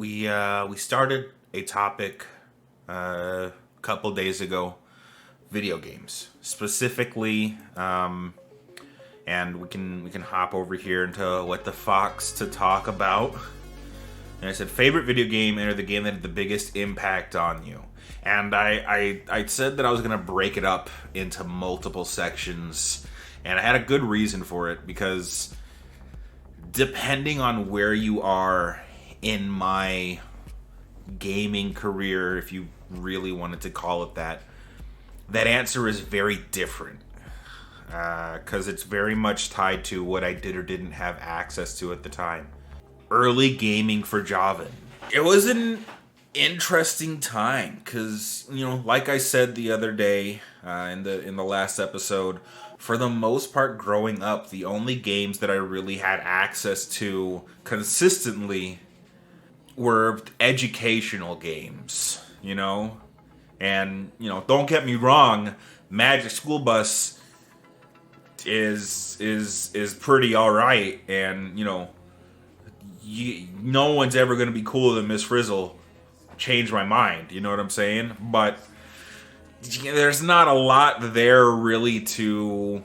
we started a topic a couple days ago, video games specifically, and we can hop over here into what the fox to talk about. And I said favorite video game or the game that had the biggest impact on you. And I said that I was gonna break it up into multiple sections, and I had a good reason for it because depending on where you are in my gaming career, if you really wanted to call it that, that answer is very different. Because it's very much tied to what I did or didn't have access to at the time. Early gaming for Javin. It was an interesting time because, like I said the other day in the last episode, for the most part growing up, the only games that I really had access to consistently were educational games, And, don't get me wrong, Magic School Bus is pretty alright, and, no one's ever going to be cooler than Miss Frizzle. Change my mind, you know what I'm saying? But there's not a lot there really to,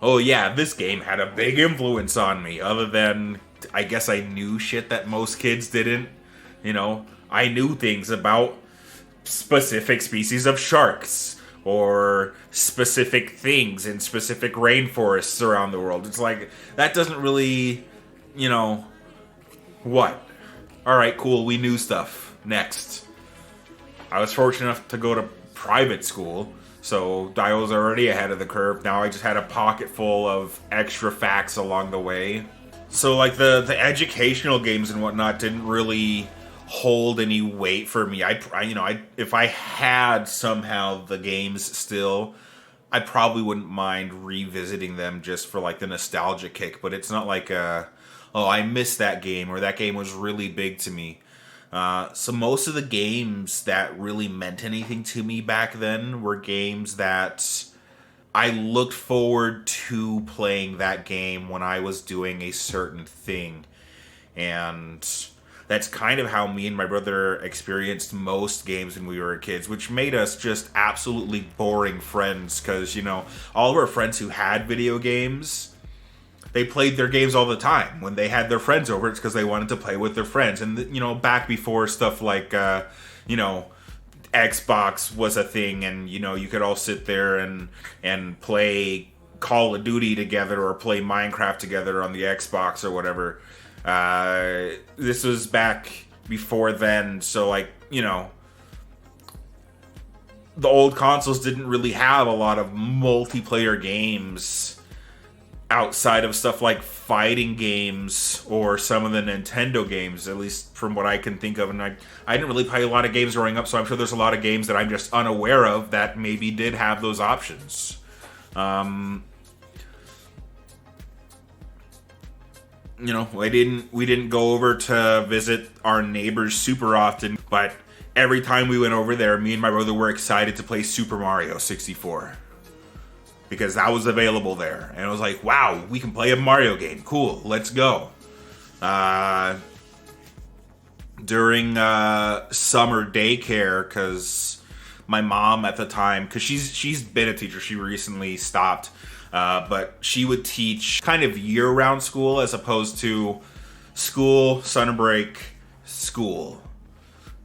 oh yeah, this game had a big influence on me, other than I guess I knew shit that most kids didn't. I knew things about specific species of sharks or specific things in specific rainforests around the world. It's like, that doesn't really, what? Alright, cool, we knew stuff. Next. I was fortunate enough to go to private school, so I was already ahead of the curve. Now I just had a pocket full of extra facts along the way. So like the educational games and whatnot didn't really hold any weight for me. I if I had somehow the games still, I probably wouldn't mind revisiting them just for like the nostalgia kick. But it's not like I missed that game or that game was really big to me. So most of the games that really meant anything to me back then were games that I looked forward to playing that game when I was doing a certain thing. And that's kind of how me and my brother experienced most games when we were kids, which made us just absolutely boring friends because, all of our friends who had video games, they played their games all the time. When they had their friends over, it's because they wanted to play with their friends. And, back before stuff like, Xbox was a thing and, you could all sit there and play Call of Duty together or play Minecraft together on the Xbox or whatever. This was back before then, so, the old consoles didn't really have a lot of multiplayer games outside of stuff like fighting games or some of the Nintendo games, at least from what I can think of. And I didn't really play a lot of games growing up, so I'm sure there's a lot of games that I'm just unaware of that maybe did have those options. We didn't go over to visit our neighbors super often, but every time we went over there, me and my brother were excited to play Super Mario 64. Because that was available there. And I was like, wow, we can play a Mario game. Cool, let's go. During summer daycare, because my mom at the time, because she's been a teacher, she recently stopped, but she would teach kind of year-round school as opposed to school, summer break, school.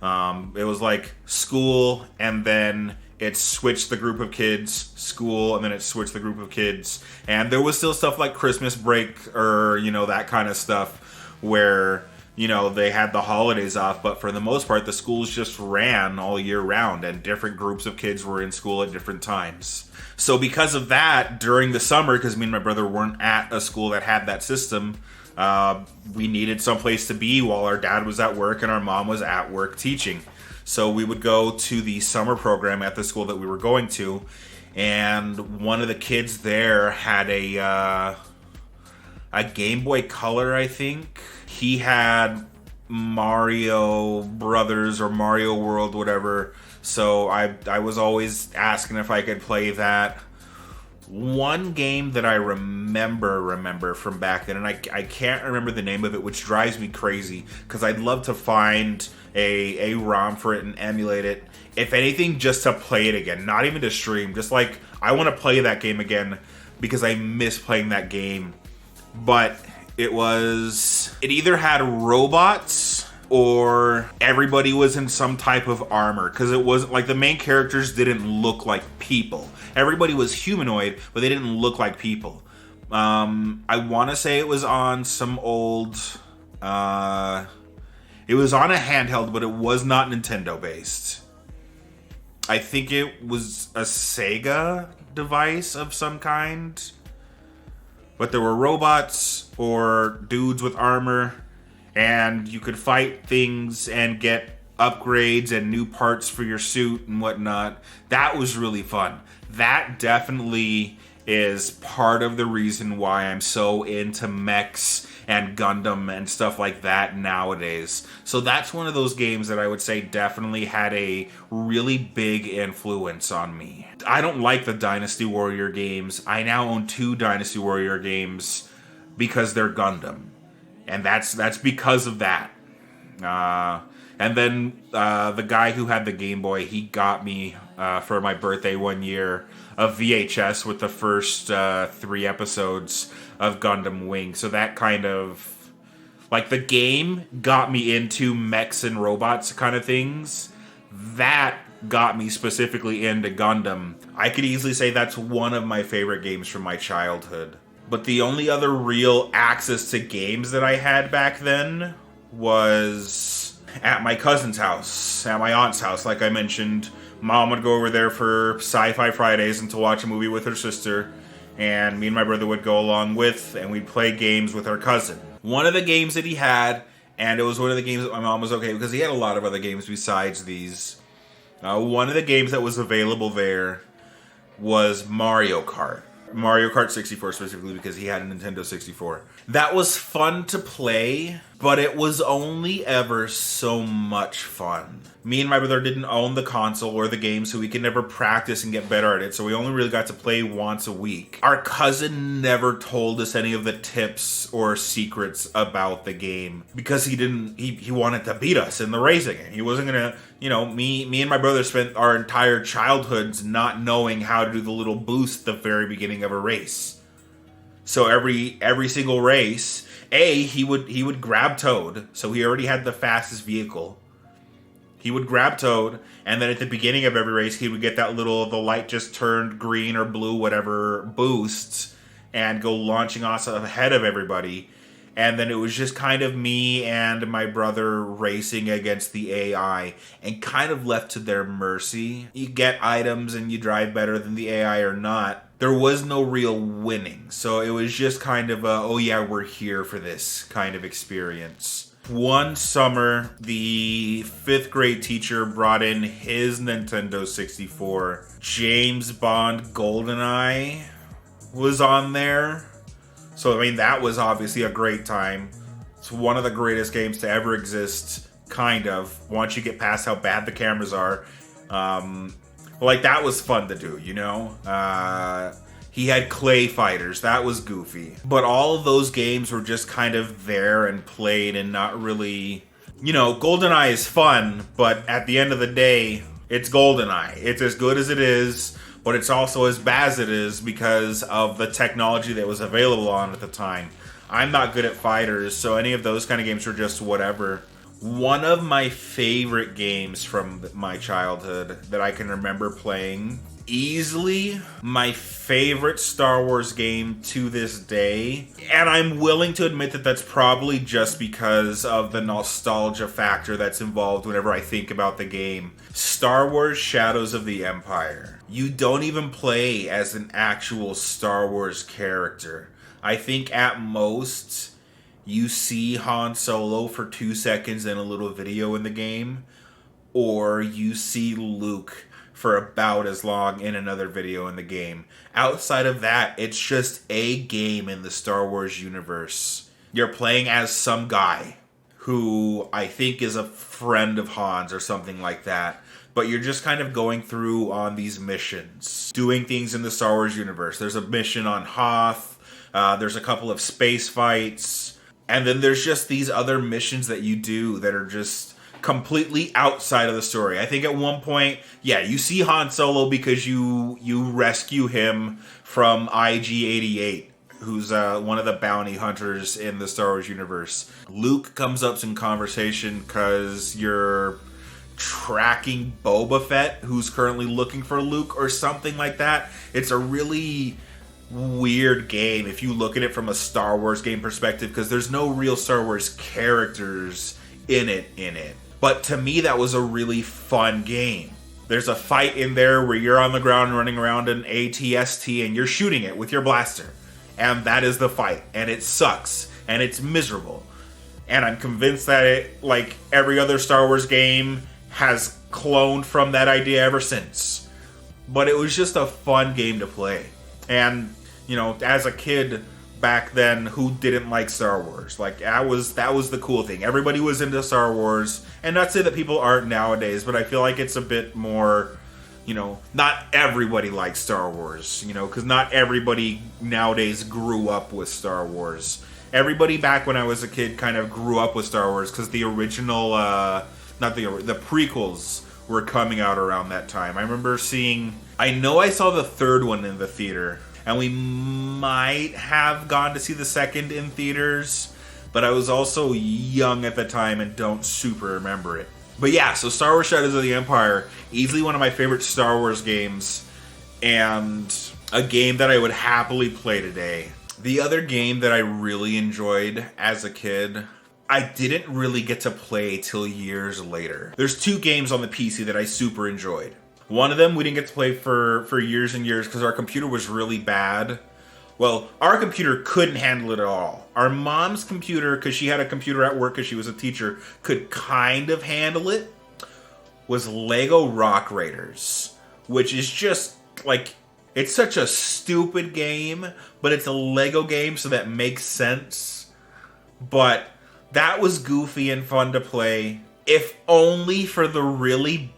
It was like school, and then it switched the group of kids, school, and then it switched the group of kids. And there was still stuff like Christmas break or, that kind of stuff where, they had the holidays off. But for the most part, the schools just ran all year round and different groups of kids were in school at different times. So because of that, during the summer, because me and my brother weren't at a school that had that system, we needed someplace to be while our dad was at work and our mom was at work teaching. So we would go to the summer program at the school that we were going to, and one of the kids there had a Game Boy Color, I think. He had Mario Brothers or Mario World, whatever. So I was always asking if I could play that. One game that I remember remember from back then, and I can't remember the name of it, which drives me crazy, because I'd love to find a ROM for it and emulate it. If anything, just to play it again, not even to stream. Just like, I want to play that game again, because I miss playing that game. But it either had robots or everybody was in some type of armor, because it wasn't like the main characters didn't look like people. Everybody was humanoid, but they didn't look like people. I want to say it was on some old it was on a handheld, but it was not Nintendo based. I think it was a Sega device of some kind. But there were robots or dudes with armor, and you could fight things and get upgrades and new parts for your suit and whatnot. That was really fun. That definitely is part of the reason why I'm so into mechs and Gundam and stuff like that nowadays. So that's one of those games that I would say definitely had a really big influence on me. I don't like the Dynasty Warrior games. I now own 2 Dynasty Warrior games because they're Gundam. And that's because of that. And then the guy who had the Game Boy, he got me for my birthday one year a VHS with the first 3 episodes of Gundam Wing. So that kind of, like, the game got me into mechs and robots kind of things. That got me specifically into Gundam. I could easily say that's one of my favorite games from my childhood. But the only other real access to games that I had back then was at my cousin's house, at my aunt's house. Like I mentioned, Mom would go over there for Sci-Fi Fridays and to watch a movie with her sister, and me and my brother would go along with, and we'd play games with our cousin. One of the games that he had, and it was one of the games that my mom was okay, because he had a lot of other games besides these. One of the games that was available there was Mario Kart. Mario Kart 64 specifically, because he had a Nintendo 64. That was fun to play, but it was only ever so much fun. Me and my brother didn't own the console or the game, so we could never practice and get better at it, so we only really got to play once a week. Our cousin never told us any of the tips or secrets about the game, because he wanted to beat us in the racing. He wasn't gonna, me and my brother spent our entire childhoods not knowing how to do the little boost at the very beginning of a race. So every single race, he would grab Toad, so he already had the fastest vehicle. He would grab Toad, and then at the beginning of every race, he would get that the light just turned green or blue, whatever, boost, and go launching off ahead of everybody. And then it was just kind of me and my brother racing against the AI, and kind of left to their mercy. You get items and you drive better than the AI or not. There was no real winning. So it was just kind of we're here for this kind of experience. One summer, the 5th grade teacher brought in his Nintendo 64. James Bond GoldenEye was on there. So, that was obviously a great time. It's one of the greatest games to ever exist, kind of, once you get past how bad the cameras are. That was fun to do, He had Clay Fighters. That was goofy. But all of those games were just kind of there and played and not really... GoldenEye is fun, but at the end of the day, it's GoldenEye. It's as good as it is, but it's also as bad as it is because of the technology that was available on at the time. I'm not good at fighters, so any of those kind of games were just whatever. One of my favorite games from my childhood that I can remember playing, easily my favorite Star Wars game to this day, and I'm willing to admit that that's probably just because of the nostalgia factor that's involved whenever I think about the game. Star Wars Shadows of the Empire. You don't even play as an actual Star Wars character. I think at most you see Han Solo for 2 seconds in a little video in the game, or you see Luke for about as long in another video in the game. Outside of that, it's just a game in the Star Wars universe. You're playing as some guy who I think is a friend of Han's or something like that. But you're just kind of going through on these missions, doing things in the Star Wars universe. There's a mission on Hoth. There's a couple of space fights. And then there's just these other missions that you do that are just completely outside of the story. I think at one point, yeah, you see Han Solo because you rescue him from IG-88, who's one of the bounty hunters in the Star Wars universe. Luke comes up in conversation because you're tracking Boba Fett, who's currently looking for Luke or something like that. It's a really weird game if you look at it from a Star Wars game perspective, because there's no real Star Wars characters in it. But to me, that was a really fun game. There's a fight in there where you're on the ground running around an AT-ST and you're shooting it with your blaster. And that is the fight. And it sucks. And it's miserable. And I'm convinced that it, like every other Star Wars game, has cloned from that idea ever since. But it was just a fun game to play. And, you know, as a kid back then, who didn't like Star Wars? Like, that was the cool thing. Everybody was into Star Wars. And not to say that people aren't nowadays, but I feel like it's a bit more, you know, not everybody likes Star Wars, you know, because not everybody nowadays grew up with Star Wars. Everybody back when I was a kid kind of grew up with Star Wars because the original, the prequels were coming out around that time. I remember I know I saw the third one in the theater, and we might have gone to see the second in theaters, but I was also young at the time and don't super remember it. But yeah, so Star Wars Shadows of the Empire, easily one of my favorite Star Wars games, and a game that I would happily play today. The other game that I really enjoyed as a kid, I didn't really get to play till years later. There's two games on the PC that I super enjoyed. One of them we didn't get to play for years and years because our computer was really bad. Well, our computer couldn't handle it at all. Our mom's computer, because she had a computer at work because she was a teacher, could kind of handle it, was Lego Rock Raiders, which is just, like, it's such a stupid game, but it's a Lego game, so that makes sense. But that was goofy and fun to play, if only for the really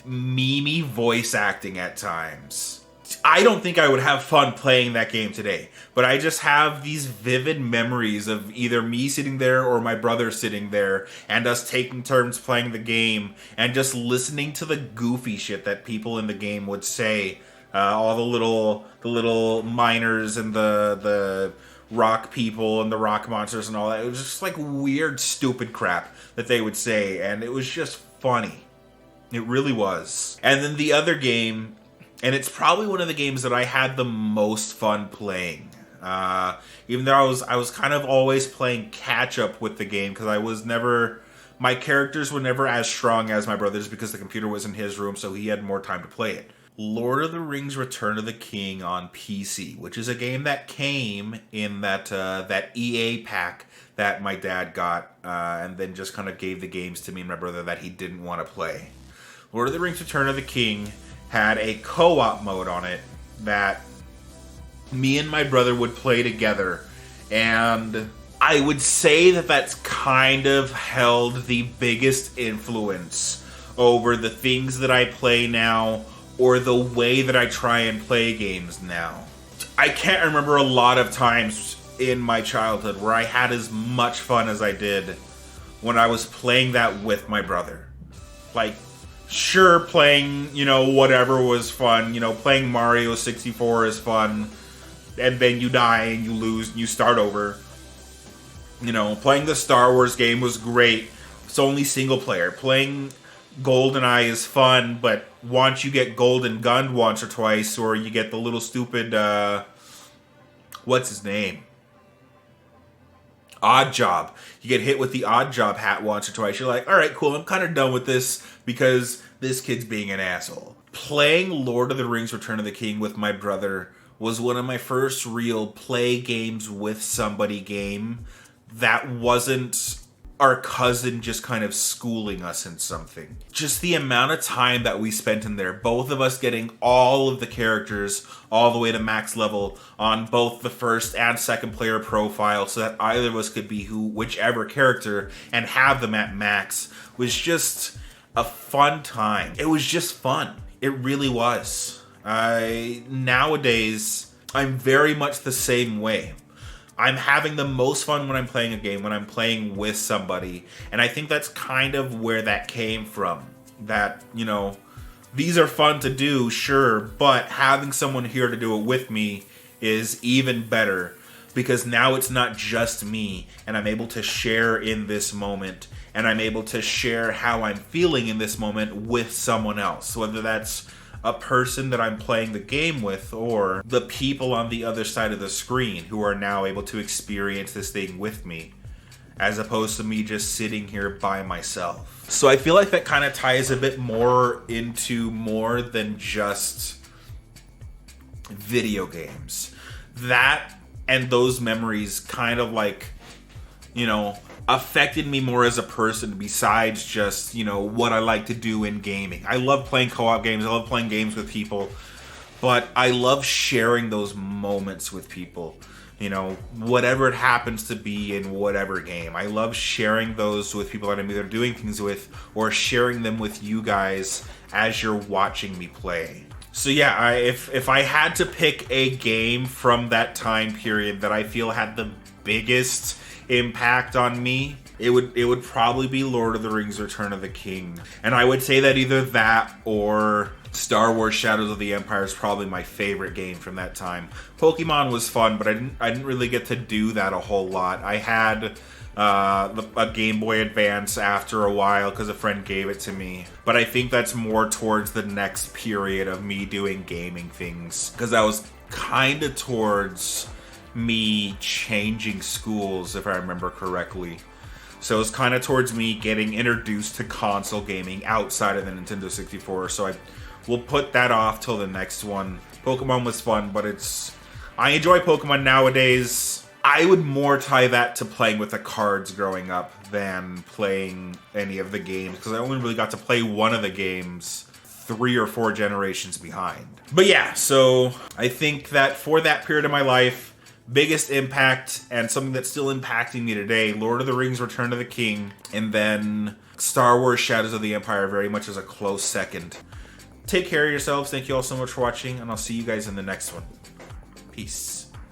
memey voice acting at times. I don't think I would have fun playing that game today, but I just have these vivid memories of either me sitting there or my brother sitting there and us taking turns playing the game and just listening to the goofy shit that people in the game would say. All the little miners and the rock people and the rock monsters and all that. It was just like weird, stupid crap that they would say, and it was just funny. It really was. And then the other game, and it's probably one of the games that I had the most fun playing. Even though I was kind of always playing catch up with the game because my characters were never as strong as my brother's because the computer was in his room, so he had more time to play it. Lord of the Rings Return of the King on PC, which is a game that came in that EA pack that my dad got, and then just kind of gave the games to me and my brother that he didn't want to play. Lord of the Rings Return of the King had a co-op mode on it that me and my brother would play together, and I would say that that's kind of held the biggest influence over the things that I play now or the way that I try and play games now. I can't remember a lot of times in my childhood where I had as much fun as I did when I was playing that with my brother. Like, sure, playing, you know, whatever was fun. You know, playing Mario 64 is fun. And then you die and you lose and you start over. You know, playing the Star Wars game was great. It's only single player. Playing GoldenEye is fun, but once you get golden gunned once or twice, or you get the little stupid, what's his name? Odd Job. You get hit with the Odd Job hat once or twice. You're like, all right, cool, I'm kind of done with this because this kid's being an asshole. Playing Lord of the Rings Return of the King with my brother was one of my first real play games with somebody game that wasn't our cousin just kind of schooling us in something. Just the amount of time that we spent in there, both of us getting all of the characters all the way to max level on both the first and second player profile so that either of us could be whichever character and have them at max was just a fun time. It was just fun. It really was. Nowadays, I'm very much the same way. I'm having the most fun when I'm playing a game, when I'm playing with somebody. And I think that's kind of where that came from. That, you know, these are fun to do, sure, but having someone here to do it with me is even better. Because now it's not just me, and I'm able to share in this moment, and I'm able to share how I'm feeling in this moment with someone else. Whether that's a person that I'm playing the game with, or the people on the other side of the screen who are now able to experience this thing with me, as opposed to me just sitting here by myself. So I feel like that kind of ties a bit more into more than just video games. That and those memories kind of like, you know, affected me more as a person besides just, you know, what I like to do in gaming. I love playing co-op games. I love playing games with people. But I love sharing those moments with people. You know, whatever it happens to be in whatever game. I love sharing those with people that I'm either doing things with or sharing them with you guys as you're watching me play. So yeah, if I had to pick a game from that time period that I feel had the biggest impact on me, it would probably be Lord of the Rings: Return of the King. And I would say that either that or Star Wars: Shadows of the Empire is probably my favorite game from that time. Pokemon was fun, but I didn't really get to do that a whole lot. I had a Game Boy Advance after a while because a friend gave it to me. But I think that's more towards the next period of me doing gaming things, because that was kind of towards me changing schools, if I remember correctly. So it was kind of towards me getting introduced to console gaming outside of the Nintendo 64. So we'll put that off till the next one. Pokemon was fun, but I enjoy Pokemon nowadays. I would more tie that to playing with the cards growing up than playing any of the games, because I only really got to play one of the games 3 or 4 generations behind. But yeah, so I think that for that period of my life, biggest impact and something that's still impacting me today, Lord of the Rings: Return of the King, and then Star Wars: Shadows of the Empire very much as a close second. Take care of yourselves. Thank you all so much for watching, and I'll see you guys in the next one. Peace.